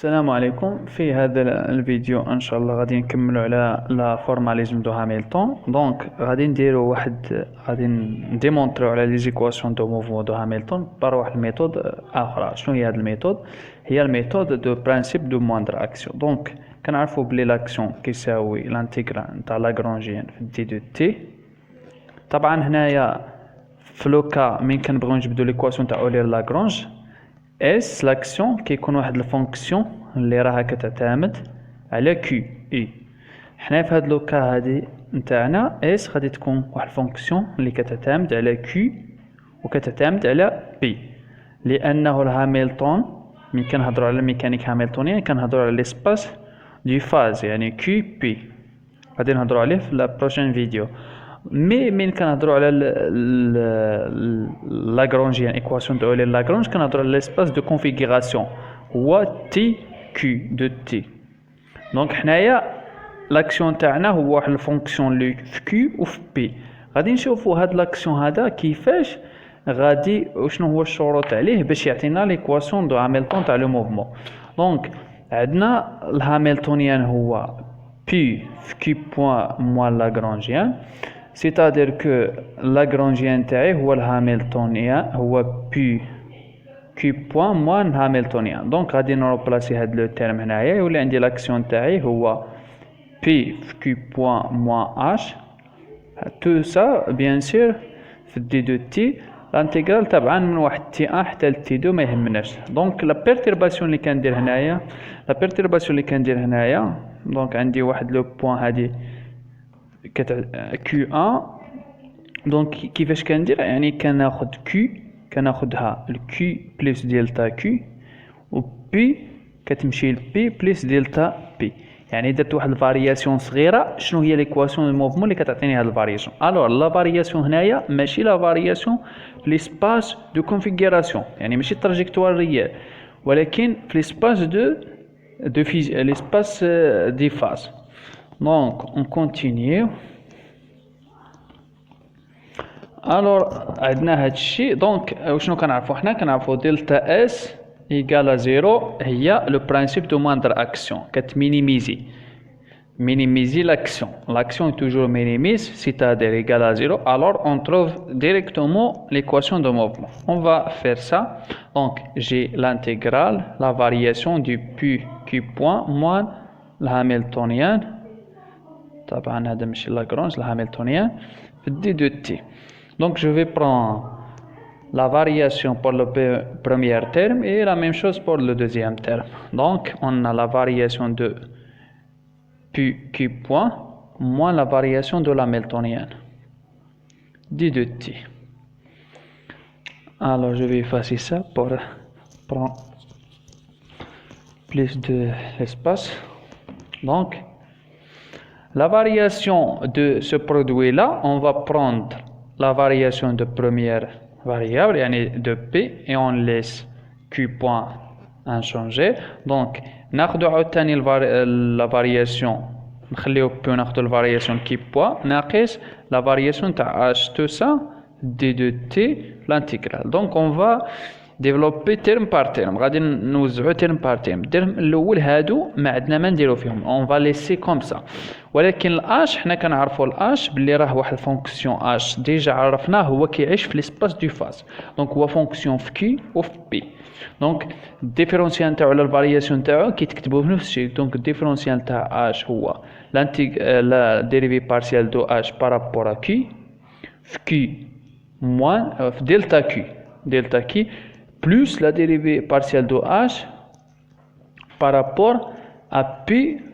السلام عليكم. في هذا الفيديو ان شاء الله غادي نكملوا على لا فورماليزم دو هاميلتون. دونك غادي نديروا غادي نديمونطريو على لي زيكواسيون دو موفمون دو هاميلتون بار واحد الميثود اخرى. شنو هي هذه الميثود؟ هي الميثود دو برانسيب دو موندر اكسيون. دونك كنعرفوا بلي لاكسيون كيساوي لانتيغرال نتاع لاغرانجيان في دي دو تي. طبعا هنايا في لوكا من كنبغيو نجبدوا ليكواسيون تاع اولير لاغرانج اس لاكسيون كيكون واحد الفونكسيون اللي راها كتعتمد على كي اي. حنا في هاد لوكا هادي نتاعنا اس غادي تكون واحد الفونكسيون اللي كتعتمد على كي وكتعتمد على بي، لانه الهاميلتون من كنهضروا على الميكانيك هاميلتونيان كنهضروا على ليسباس دو فاز يعني كي بي. غادي نهضروا عليه في لا بروشين فيديو. مي من كنهضروا على لاغرانجيان ايكواسيون دو اولير لاغرانج كنهضروا على ليسباس دو كونفيغوراسيون هو تي كيو دو تي. دونك حنايا لاكسيون تاعنا هو واحد الفونكسيون اللي في كيو وفي بي. غادي نشوفوا هاد لاكسيون هذا كيفاش غادي وشنو هو الشروط عليه باش يعطينا ليكواسيون دو هاميلتون تاع لو موفمون. دونك عندنا الهاميلتونيان هو بي في كي بوين موان لاغرانجيان، c'est-à-dire que لاغرانجيان تاعي هو الهاميلتونيان هو بي كي بوين موان هاميلتونيان. دونك غادي نروبلاسي هاد لو تيرم هنايا يولي عندي لاكسيون تاعي هو بي في كي بوين موان اش تو سا بيان سور في دي دو تي الانتيغرال طبعا من واحد تي ان حتى لتي دو ما يهمناش. دونك لا بيرتيرباسيون اللي كندير هنايا دونك عندي واحد لو بوين هادي كيو ان. دونك كيفاش كندير يعني كناخذ كي كناخذها الكي بلس دلتا كي و بي كتمشي لبي بلس دلتا بي، يعني درت واحد الفارياسيون صغيره. شنو هي ليكواسيون دو موفمون اللي كتعطيني هاد الفارياسيون؟ الوغ لا فارياسيون هنايا ماشي لا فارياسيون ليسباس دو كونفيغوراسيون يعني ماشي تراجيكتوار ريال، ولكن في ليسباس دو ليسباس دي فاز. دونك on continue. الوغ عندنا هاد الشيء. دونك وشنو كنعرفوا حنا؟ كنعرفوا دلتا اس ايكال زيرو هي لو برانسيب دو موندر اكسيون كتمينيميزي l'action est toujours minimise, c'est-à-dire égale à 0, alors on trouve directement l'équation de mouvement. On va faire ça. Donc j'ai l'intégrale, la variation du Q point moins le hamiltonien. طبعا هذا ماشي لاغرانج الهاميلتونيان في دي دو تي. Donc je vais prendre la variation pour le premier terme et la même chose pour le deuxième terme. Donc on a la variation de Q point moins la variation de l'hamiltonienne d de t. Alors je vais effacer ça pour prendre plus d'espace. Donc la variation de ce produit là, on va prendre la variation de première variable de P et on laisse Q point inchangé. Donc ناخذ عاوتاني la variation نخليو P وناخذ la variation Q point ناقص la variation تاع H tout ça d de T l'intégrale. Donc on va développer terme par terme. غادي نوزعو terme par terme. الترم الاول هادو ما عندنا ما نديرو فيهم on va laisser comme ça. ولكن الاش حنا كنعرفوا الاش باللي راه واحد الفونكسيون اش ديجا عرفناه هو كيعيش في ليسباس دو فاز. دونك هو فونكسيون في كي وفي بي. دونك الديفيرونسيال نتاعو على الفارياسيون تاعو كيتكتبوا بنفس الشيء. دونك الديفيرونسيال تاع اش هو لا ديريفي بارسيال دو اش بارابور ا كي في كي موان في دلتا كي plus la dérivée partielle de H par rapport à P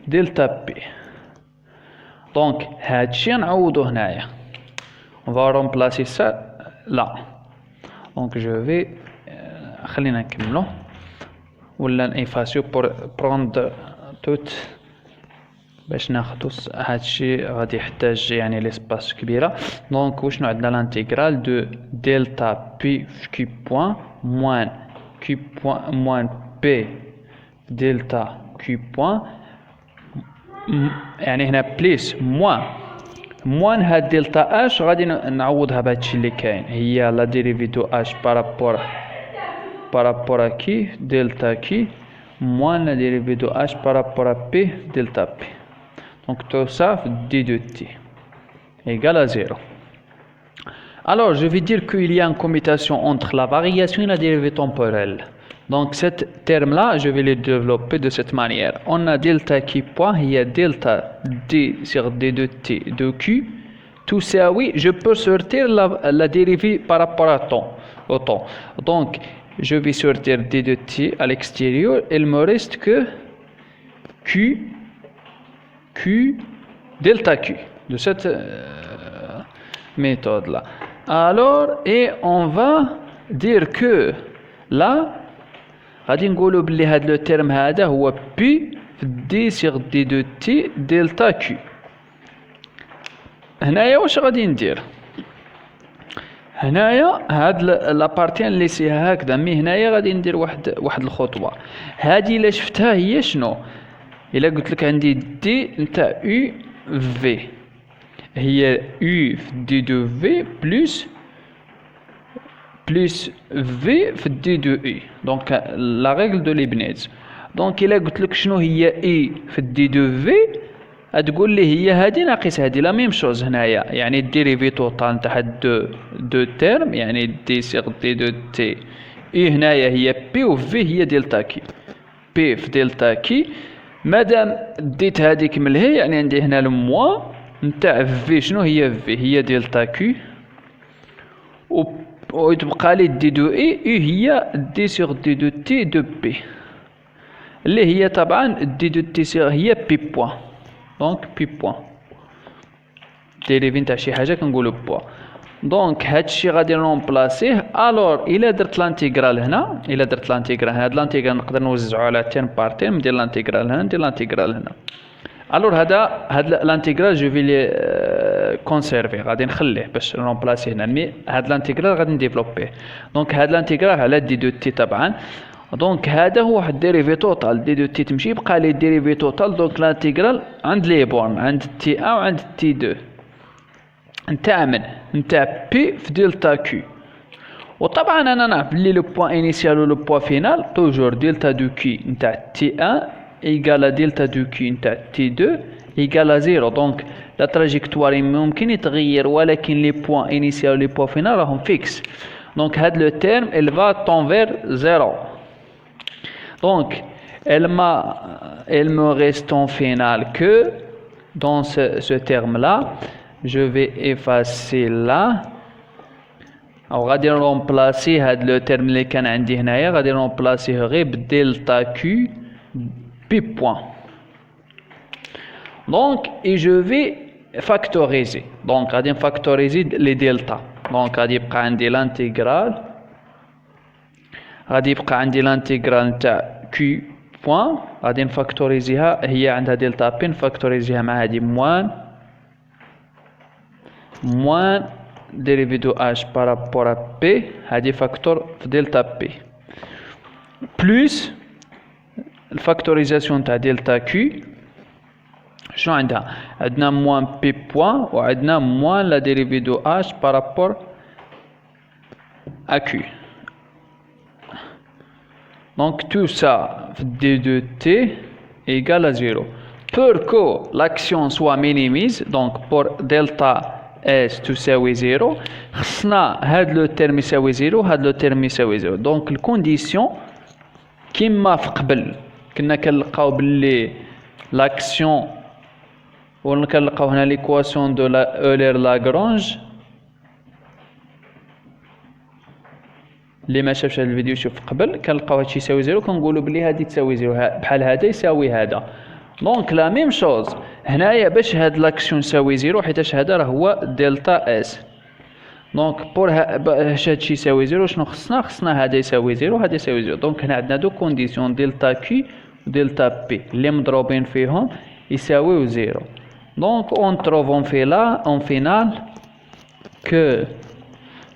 delta P. Donc, هادشي نعوضو هنايا. On va remplacer ça là. Donc, je vais خلينا نكملو ولا نفاسيو pour prendre tout باش ناخدو هادشي غادي يحتاج يعني ليسباس كبيرة. دونك وشنو عندنا الانتيغرال دو دلتا بي في كي بوين moins Q point moins P delta Q point يعني هنا بليس موان هاد دلتا اش غادي نعوضها بهادشي اللي كاين هي لا ديريفي دو اش بارابور ا كي دلتا كي moins la dérivée de h par rapport à p delta p. Donc tout ça d de t égale à 0. Alors je vais dire qu'il y a une commutation entre la variation et la dérivée temporelle. Donc cet terme là je vais le développer de cette manière. On a delta qui point, il y a delta d sur d de t de q. Tout ça oui, je peux sortir la dérivée par rapport au temps. Donc je vais sortir d de t à l'extérieur. Il me reste que q delta q de cette méthode là. Alors et on va dire que là غادي نقولوا بلي هذا لو تيرم هذا هو بي في دي سيغ دي دو تي دلتا كيو. هنايا واش غادي ندير؟ هنايا هاد لابارتي نليسيها هكذا، مي هنايا غادي ندير واحد الخطوه. هادي الا شفتها هي شنو؟ الا قلت لك عندي دي نتاع يو في هي يو في دي دو في بلس في في دي دو اي. دونك لا ريغل دو ليبنيز. دونك الا قلت لك شنو هي اي في دي دو في تقول لي هي هادي ناقص هادي لا ميم شوز هنايا، يعني الديريفي توتال نتاع دو تيرم يعني دي سيغ دي دو تي اي هنايا هي بي و في هي دلتا كي. بي في دلتا كي مادام ديت هاديك من هي يعني عندي هنا الموا نتاع في شنو هي في هي دلتا كي ويتبقى لي دي دو اي هي دي سيغ دي دو تي دو بي اللي هي طبعا دي دو تي سيغ هي بي بوان. دونك بي بوان ديريفي نتاع شي حاجه كنقولوا بوان. دونك هادشي غادي نرومبلاسيه. الور الا درت لانتيغرال هنا، الا درت لانتيغرال هاد لانتيغرال نقدر نوزعو على تيرم بار تيرم، ندير لانتيغرال هنا ندير لانتيغرال هنا. الور هاد لانتيغرال جو في لي كونسيرفي غادي نخليه باش نرومبلاسيه هنا، مي هاد لانتيغرال غادي نديفلوبيه. دونك هاد لانتيغرال على دي دو تي طبعا. دونك هذا هو واحد الديريفي توتال دي دو تي تمشي يبقى لي ديريفي توتال. دونك لانتيغرال عند لي بورن عند تي 1 وعند تي 2 نتاع من نتاع بي في دلتا كيو. وطبعا انا نعرف بلي لو بوان انيسيال و لو بوان فينال توجور دلتا دو كي نتاع تي 1 ايكال دلتا دو كي نتاع تي 2 ايكال 0. دونك لا تراجيكتوار ممكن يتغير ولكن لي بوان انيسيال و لي بوان فينال راهم فيكس. دونك هاد لو تيرم il va tendre vers 0. Donc, il me reste en finale que dans ce terme-là, je vais effacer là. Alors, غادي remplacer le terme اللي كان عندي هنايا غادي remplacer غير delta q pi point. Donc, et je vais factoriser. Donc, غادي factoriser les delta. Donc, غادي يبقى عندي l'intégrale. غادي يبقى عندي لانتيغرال نتاع كي بوان غادي نفاكتوريزيها هي عندها دلتا بي نفاكتوريزيها مع هادي موان ديريفي دو اش بارابور ا بي هادي فاكتور في دلتا بي بلس الفاكتوريزاسيون نتاع دلتا كي شنو عندنا موان بي بوان وعندنا موان لا ديريفي دو اش بارابور ا كي. Donc tout ça d de t égale à 0. Pour que l'action soit minimise, donc pour delta s تساوي 0 خصنا هاد لو تيرم يساوي 0 هاد لو تيرم يساوي 0. دونك الكونديسيون كيما في قبل كنا كنلقاو باللي لاكسيون وكنلقاو هنا ليكواسيون دو اولير لاغرانج. اللي ما شافش هذا الفيديو شوف قبل كنلقاو هادشي يساوي 0 كنقولوا بلي هادي تساوي 0 بحال هذا يساوي هذا. دونك لا ميم شوز هنايا باش هاد لاكسيون يساوي 0 حيتاش هذا راه هو دلتا اس. دونك بور باش هادشي يساوي 0 شنو خصنا هذا يساوي 0 وهذا يساوي 0. دونك هنا عندنا دو كونديسيون دلتا كي ودلتا بي اللي مضروبين فيهم يساويو 0. دونك اون تروفون في لا اون فينال كو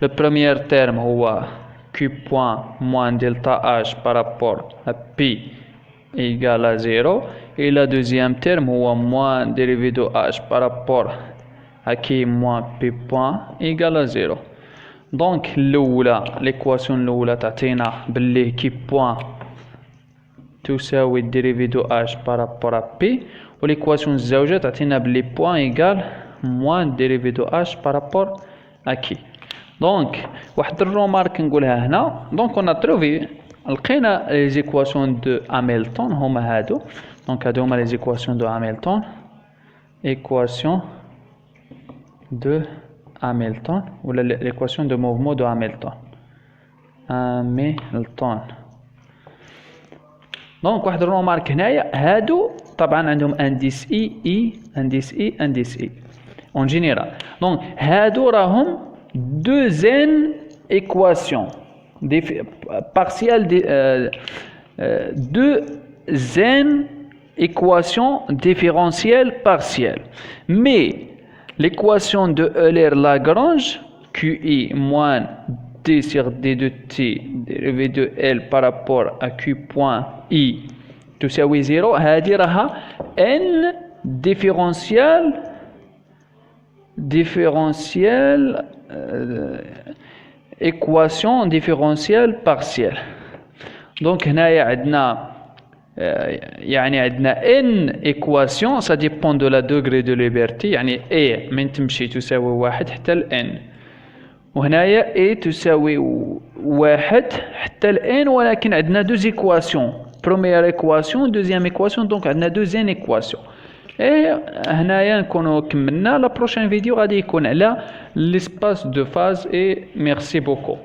لو بروميير تيرم هو Q point moins delta H par rapport à P égale à 0 et la deuxième terme ou moins dérivé de H par rapport à Q moins P point égale à 0. Donc l'équation تعطينا باللي Q point تساوي dérivé de h par rapport à p والإيكواسيون الزوجة تعطينا بلي بوان إيكال موان dérivé de h par rapport à qui. دونك واحد الرومارك نقولها هنا. دونك on a trouvé لقينا les équations de Hamilton هما هادو. دونك هادو هما les équations de Hamilton. Équation de Hamilton ou l'équation de mouvement de Hamilton. Hamilton. دونك واحد الرومارك هنايا هادو طبعا عندهم انديس انديس اي اون جينيرال. دونك هادو راهم دو زين ايكواسيون partielle deux n équations différentielles partielles. Mais l'équation de Euler-Lagrange, QI moins d sur d de t dérivé de L par rapport à Q point I تساوي 0 هذه راها n différentielle équation différentielle partielle. Donc هنايا عندنا يعني عندنا n équation ça dépend de la degré de liberté يعني a من تمشي تساوي 1 حتى ل n وهنايا a تساوي 1 حتى ل n ولكن عندنا دوز équations première équation deuxième équation donc عندنا deuxième équation. Et هنايا نكونوا كملنا. la prochaine vidéo غادي يكون على l'espace de phase et merci beaucoup.